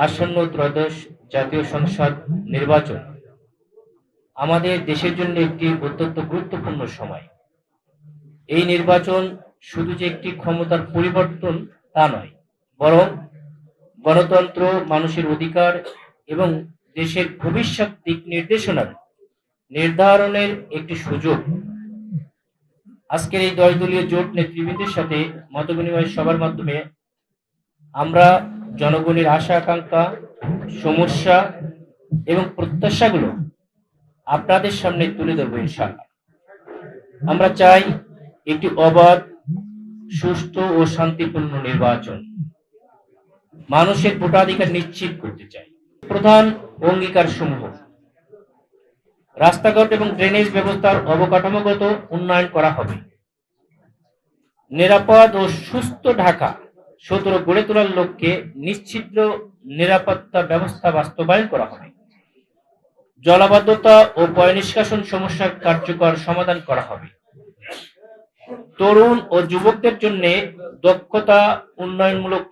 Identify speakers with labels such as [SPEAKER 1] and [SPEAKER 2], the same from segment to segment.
[SPEAKER 1] আসন্ন ত্রয়োদশ জাতীয় সংসদ নির্বাচন আমাদের দেশের জন্য একটি অত্যন্ত গুরুত্বপূর্ণ সময়। এই নির্বাচন শুধু যে একটি ক্ষমতার পরিবর্তন তা নয়, বরং গণতন্ত্র, মানুষের অধিকার এবং দেশের ভবিষ্যৎ দিক নির্দেশনার নির্ধারণের একটি সুযোগ। আজকের এই দলীয় জোট নেতৃবৃন্দের সাথে মতবিনিময় সভার মাধ্যমে আমরা জনগণের আশা আকাঙ্ক্ষা, সমস্যা এবং প্রত্যাশাগুলো আপনাদের সামনে তুলে ধরব ইনশাআল্লাহ। আমরা চাই একটি অবাধ, সুষ্ঠু ও শান্তিপূর্ণ নির্বাচন। মানুষের ভোটাধিকার নিশ্চিত করতে চাই। প্রধান অঙ্গীকার সমূহ: রাস্তাঘাট এবং ড্রেনেজ ব্যবস্থার অবকাঠামোগত উন্নয়ন করা হবে। নিরাপদ ও সুস্থ ঢাকা 17 গড়ে তোলার লক্ষ্যে নিশ্চিদ্র নিরাপত্তা ব্যবস্থা বাস্তবায়ন করা হবে। জলাবদ্ধতা ও পয়ঃনিষ্কাশন সমস্যার কার্যকর সমাধান করা হবে। তরুণ ও যুবকদের জন্য দক্ষতা উন্নয়নমূলক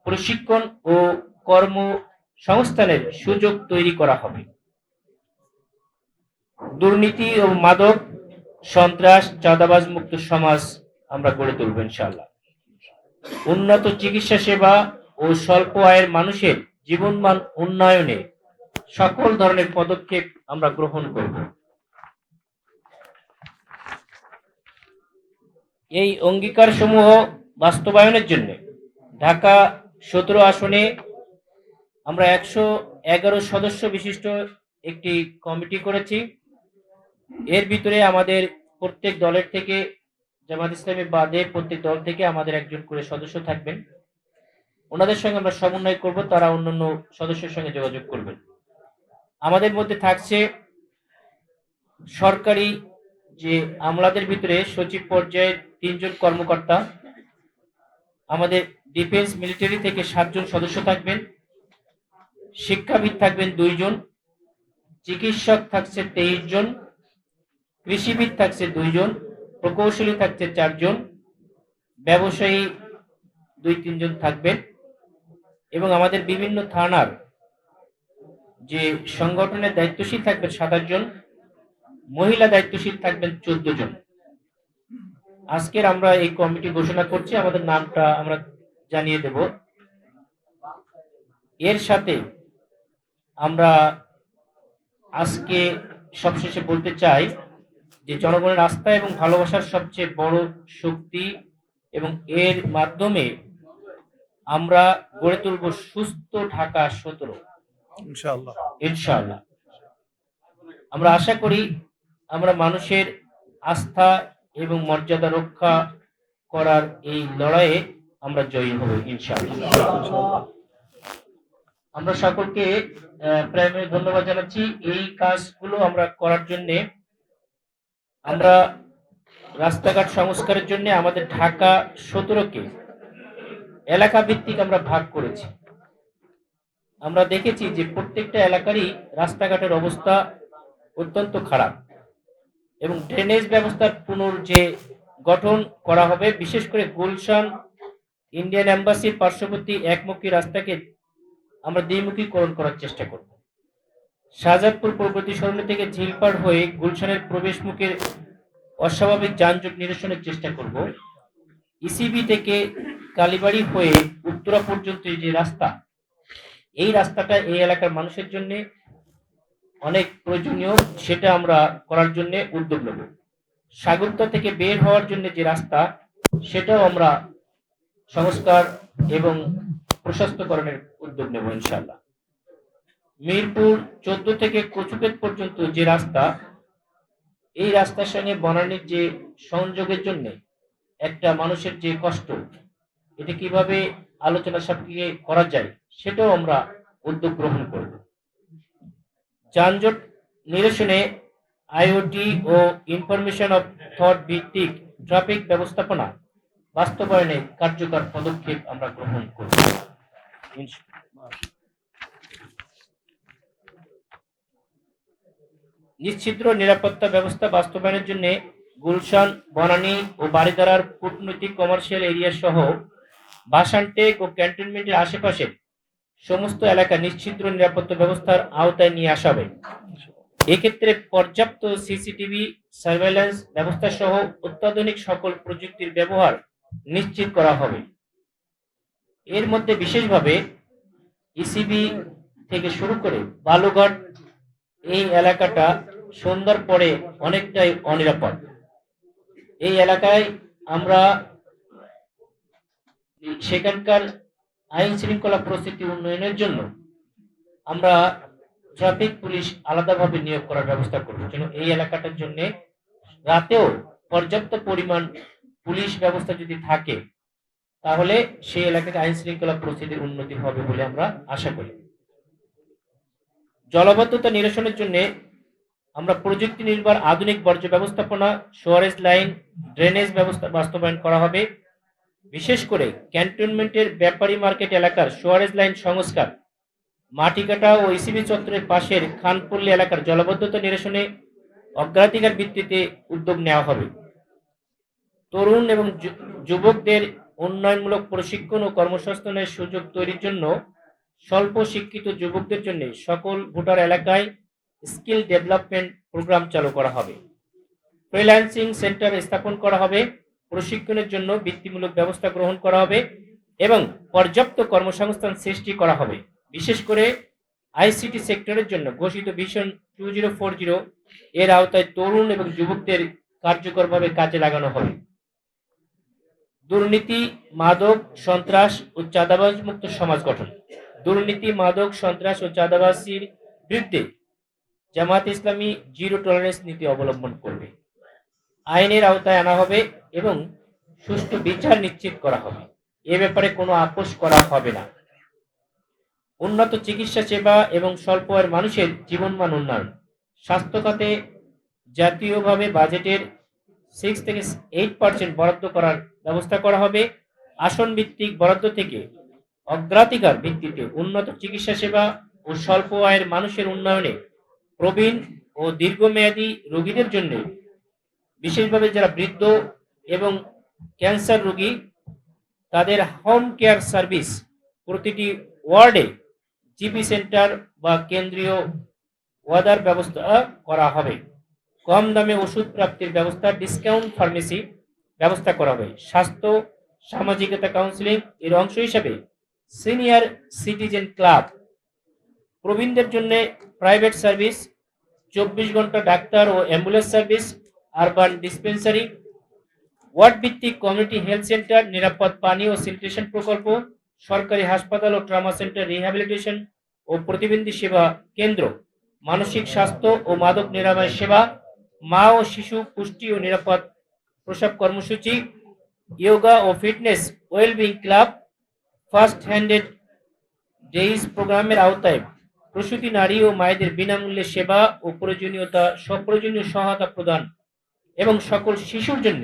[SPEAKER 1] প্রশিক্ষণ ও কর্মসংস্থানের সুযোগ তৈরি করা হবে। দুর্নীতি ও মাদক, সন্ত্রাস, চাঁদাবাজ মুক্ত সমাজ আমরা গড়ে তুলব ইনশাআল্লাহ। উন্নত চিকিৎসা সেবা ও স্বল্প আয়ের মানুষের জীবনমান উন্নয়নে সকল ধরনের পদক্ষেপ আমরা গ্রহণ করব। এই অঙ্গীকার সমূহ বাস্তবায়নের জন্য ঢাকা 17 আসনে আমরা 111 সদস্য বিশিষ্ট একটি কমিটি করেছি। এর ভিতরে আমাদের প্রত্যেক দলের থেকে, জামাত ইসলামী বাদে প্রত্যেক দল থেকে আমাদের একজন করে সদস্য থাকবেন। ওনাদের সঙ্গে আমরা সমন্বয় করব, তারা অন্যান্য সদস্যের সঙ্গে যোগাযোগ করবেন। আমাদের মধ্যে থাকছে সরকারি যে আমলাদের ভিতরে সচিব পর্যায়ের 3 জন কর্মকর্তা, আমাদের ডিফেন্স মিলিটারি থেকে 7 জন সদস্য থাকবেন, শিক্ষাবিদ থাকবেন 2 জন, চিকিৎসক থাকছে 23 জন, কৃষিবিদ থাকছে 2 জন, প্রকৌশলী থাকছে 4 জন, ব্যবসায়ী 2-3 জন থাকবেন এবং আমাদের বিভিন্ন থানার যে সংগঠনের দায়িত্বশীল থাকবেন 27 জন, মহিলা দায়িত্বশীল থাকবেন 14 জন। আজকের আমরা এই কমিটি ঘোষণা করছি, আমাদের নামটা আমরা জানিয়ে দেব। এর সাথে আমরা আজকে সবশেষে বলতে চাই যে জনগণের আস্থা এবং ভালোবাসার সবচেয়ে বড় শক্তি, এবং এর মাধ্যমে আমরা গড়ে তুলব সুস্থ ঢাকা 17 ইনশাআল্লাহ। আমরা আশা করি আমরা মানুষের আস্থা এবং মর্যাদা রক্ষা করার এই লড়াইয়ে আমরা জয়ী হব ইনশাআল্লাহ। আমরা সকলকে প্রাইমারি ধন্যবাদ জানাচ্ছি। এই কাজগুলো আমরা করার জন্য আমরা রাস্তাঘাট সংস্কারের জন্য আমাদের ঢাকা 17কে এলাকা ভিত্তিক আমরা ভাগ করেছি। আমরা দেখেছি যে প্রত্যেকটা এলাকারই রাস্তাঘাটের অবস্থা অত্যন্ত খারাপ এবং ড্রেনেজ ব্যবস্থার যে গঠন করা হবে, বিশেষ করে গুলশান ইন্ডিয়ান এম্বাসির পার্শ্ববর্তী একমুখী রাস্তাকে আমরা দ্বিমুখীকরণ করার চেষ্টা করব। শাহজাদপুর প্রগতি সরণি থেকে ঝিলপাড় হয়ে গুলশানের প্রবেশ মুখের অস্বাভাবিক যানজট নিরসনের চেষ্টা করব। ইসিবি থেকে কালীবাড়ি হয়ে উত্তরা পর্যন্ত যে রাস্তা, এই রাস্তাটা এই এলাকার মানুষের জন্য অনেক প্রয়োজনীয়, সেটা আমরা করার জন্য উদ্যোগ নেব। সাগরতা থেকে বের হওয়ার জন্য যে রাস্তা, সেটাও আমরা সংস্কার এবং প্রশস্তকরণের উদ্যোগ নেব ইনশাআল্লাহ। মিরপুর 14 থেকে কচুক্ষেত পর্যন্ত যে রাস্তা, এই রাস্তার সঙ্গে বনানীর যে সংযোগের জন্য একটা মানুষের যে কষ্ট, এটা কিভাবে আলোচনা সাপেক্ষে করা যায়, সেটাও আমরা উদ্যোগ গ্রহণ করব। যানজট নিরসনে আইওটি ও ইনফরমেশন অফ থট ভিত্তিক ট্রাফিক ব্যবস্থাপনা বাস্তবায়নে কার্যকর পদক্ষেপ আমরা গ্রহণ করব। নিশ্চিদ্র নিরাপত্তা ব্যবস্থা বাস্তবায়নের জন্য গুলশান, বনানী ও বারিধারার কূটনৈতিক কমার্শিয়াল এরিয়া সহ ভাসানটেক ও ক্যান্টনমেন্টের আশেপাশে সমস্ত এলাকা নিশ্চিদ্র নিরাপত্তা ব্যবস্থার আওতায় নিয়ে আসা হবে। এক্ষেত্রে পর্যাপ্ত সিসিটিভি সার্ভেইলেন্স ব্যবস্থা সহ অত্যাধুনিক সকল প্রযুক্তির ব্যবহার নিশ্চিত করা হবে। এর মধ্যে বিশেষভাবে ইসিবি থেকে শুরু করে বালুঘাট এই এলাকাটা সন্ধ্যার পরে অনেকটাই অনিরাপদ। এই এলাকায় আমরা সেখানকার আইন শৃঙ্খলা পরিস্থিতি উন্নয়নের জন্য আমরা ট্রাফিক পুলিশ আলাদাভাবে নিয়োগ করার ব্যবস্থা করব, যেন এই এলাকাটার জন্য রাতেও পর্যাপ্ত পরিমাণ পুলিশ ব্যবস্থা যদি থাকে তাহলে সেই এলাকাতে আইন শৃঙ্খলা পরিস্থিতির উন্নতি হবে বলে আমরা আশা করি। জলাবদ্ধতা নিরসনের জন্য আমরা প্রযুক্তি নির্ভর আধুনিক বর্জ্য ব্যবস্থাপনা, সোয়ারেজ লাইন, ড্রেনেজ ব্যবস্থা বাস্তবায়ন করা হবে। বিশেষ করে ক্যান্টনমেন্টের ব্যাপারী মার্কেট এলাকার সোয়ারেজ লাইন সংস্কার, মাটিকাটা ও ইসিবি চত্বরের পাশের খানপল্লী এলাকার জলাবদ্ধতা নিরসনে অগ্রাধিকার ভিত্তিতে উদ্যোগ নেওয়া হবে। তরুণ এবং যুবকদের উন্নয়নমূলক প্রশিক্ষণ ও কর্মসংস্থানের সুযোগ তৈরির জন্য স্বল্প শিক্ষিত যুবকদের জন্য সকল ভোটার এলাকায় স্কিল ডেভেলপমেন্ট প্রোগ্রাম চালু করা হবে। ফ্রিল্যান্সিং সেন্টার স্থাপন করা হবে। প্রশিক্ষণের জন্য বৃত্তিমূলক ব্যবস্থা গ্রহণ করা হবে এবং পর্যাপ্ত কর্মসংস্থান সৃষ্টি করা হবে। বিশেষ করে আইসিটি সেক্টরের জন্য ঘোষিত ভিশন 2040 এর আওতায় তরুণ এবং যুবকদের কার্যকরভাবে কাজে লাগানো হবে। দুর্নীতি, মাদক, সন্ত্রাস ও চাঁদাবাজ মুক্ত সমাজ গঠন। দুর্নীতি, মাদক, সন্ত্রাস ও চাঁদাবাজির বিরুদ্ধে জামাত ইসলামী জিরো টলারেন্স নীতি অবলম্বন করবে। আইনের আওতায় আনা হবে এবং সুষ্ঠু বিচার নিশ্চিত করা হবে। এ ব্যাপারে কোনো আপোষ করা হবে না। উন্নত চিকিৎসা সেবা এবং স্বল্প আয়ের মানুষের জীবনমান উন্নয়ন। স্বাস্থ্য খাতে জাতীয়ভাবে বাজেটের 6 থেকে 8% বরাদ্দ করার ব্যবস্থা করা হবে। আসন ভিত্তিক বরাদ্দ থেকে অগ্রাধিকার ভিত্তিতে উন্নত চিকিৎসা সেবা ও স্বল্প আয়ের মানুষের উন্নয়নে প্রবীণ ও দীর্ঘমেয়াদী রোগীদের জন্য, বিশেষভাবে যারা বৃদ্ধ এবং ক্যান্সার রোগী, তাদের হোম কেয়ার সার্ভিস প্রতিটি ওয়ার্ডে জিপি সেন্টার বা কেন্দ্রীয় ওয়াদার ব্যবস্থা করা হবে। কম দামে ওষুধ প্রাপ্তির ব্যবস্থা, ডিসকাউন্ট ফার্মেসি ব্যবস্থা করা হবে। স্বাস্থ্য সামাজিকতা কাউন্সিলিং এর অংশ হিসাবে সিনিয়র সিটিজেন ক্লাব, প্রবীণদের জন্য প্রাইভেট সার্ভিস, 24 ঘন্টা ডাক্তার ও ambulance service, urban dispensary, ward ভিত্তিক কমিউনিটি হেলথ সেন্টার, নিরাপদ পানি ও স্যানিটেশন প্রকল্প, সরকারি হাসপাতাল ও ট্রমা সেন্টার, রিহ্যাবিলিটেশন ও প্রতিবন্ধী সেবা কেন্দ্র, মানসিক স্বাস্থ্য ও মাদক নিরাময় সেবা, মা ও শিশু পুষ্টি ও নিরাপদ প্রসব কর্মসূচি, যোগা ও fitness wellbeing club, first handed days প্রোগ্রামের আওতায় প্রসূতি নারী ও মায়েদের বিনামূল্যে সেবা ও প্রয়োজনীয় সহায়তা প্রদান এবং সকল শিশুর জন্য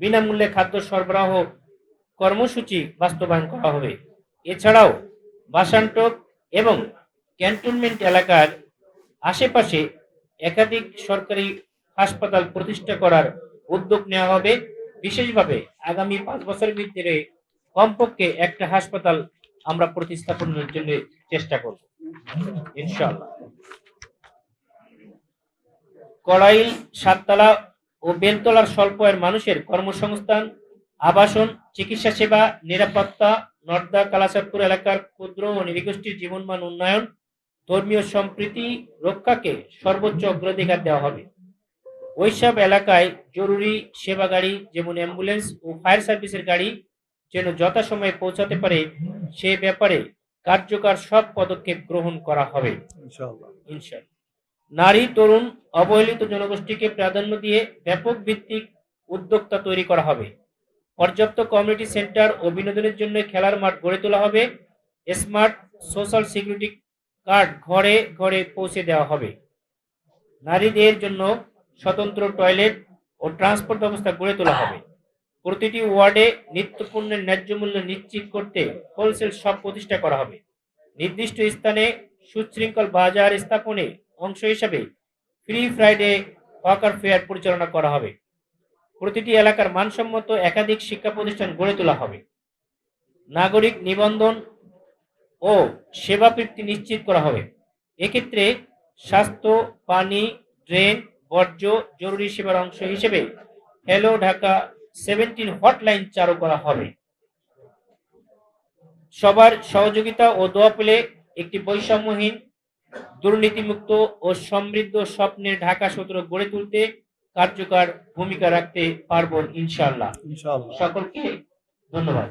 [SPEAKER 1] বিনামূল্যে খাদ্য সরবরাহ কর্মসূচি বাস্তবায়ন করা হবে। এছাড়াও বাসানটক এবং ক্যান্টনমেন্ট এলাকার আশেপাশে একাধিক সরকারি হাসপাতাল প্রতিষ্ঠা করার উদ্যোগ নেওয়া হবে। বিশেষভাবে আগামী 5 বছরের ভিতরে কমপক্ষে একটা হাসপাতাল আমরা প্রতিস্থাপনের জন্য চেষ্টা করব ইনশাআল্লাহ। কড়াইল, সাততলা ও বেলতলার স্বল্প আয়ের মানুষের কর্মসংস্থান, আবাসন, চিকিৎসা সেবা, নিরাপত্তা, নর্দা কালাচাঁদপুর এলাকার ক্ষুদ্র ও নিরীগোষ্ঠীর জীবনমান উন্নয়ন, ধর্মীয় সম্প্রীতি রক্ষাকে সর্বোচ্চ অগ্রাধিকার দেওয়া হবে। ওইসব এলাকায় জরুরি সেবা গাড়ি যেমন অ্যাম্বুলেন্স ও ফায়ার সার্ভিসের গাড়ি যেন যথাসময়ে পৌঁছাতে পারে সে ব্যাপারে কার্যকর সব পদক্ষেপ গ্রহণ করা হবে ইনশাআল্লাহ। নারী, তরুণ, অবহেলিত জনগোষ্ঠীকে প্রাধান্য দিয়ে ব্যাপক ভিত্তিক উদ্যোক্তা তৈরি করা হবে। পর্যাপ্ত কমিউনিটি সেন্টার ও বিনোদনের জন্য খেলার মাঠ গড়ে তোলা হবে। স্মার্ট সোশ্যাল সিকিউরিটি কার্ড ঘরে ঘরে পৌঁছে দেওয়া হবে। নারীদের জন্য স্বতন্ত্র টয়লেট ও ট্রান্সপোর্ট ব্যবস্থা গড়ে তোলা হবে। প্রতিটি ওয়ার্ডে নিত্যপণ্যের ন্যায্য মূল্য নিশ্চিত করতে হোলসেল শপ প্রতিষ্ঠা করা হবে। নির্দিষ্ট স্থানে সুশৃঙ্খল বাজার স্থাপনে অংশ হিসাবে ফ্রি ফ্রাইডে হকার ফেয়ার পরিচালনা করা হবে। প্রতিটি এলাকার মানসম্মত একাধিক শিক্ষা প্রতিষ্ঠান গড়ে তোলা হবে। নাগরিক নিবন্ধন ও সেবা প্রাপ্তি নিশ্চিত করা হবে। এক্ষেত্রে স্বাস্থ্য, পানি, ড্রেন, বর্জ্য জরুরি সেবার অংশ হিসেবে হ্যালো ঢাকা 17 হটলাইন চালু করা হবে। সবার সহযোগিতা ও দোয়া পেলে একটি বৈষম্যহীন, দুর্নীতিমুক্ত ও সমৃদ্ধ স্বপ্নের ঢাকা 17 গড়ে তুলতে কার্যকর ভূমিকা রাখতে পারব ইনশাআল্লাহ। সকলকে ধন্যবাদ।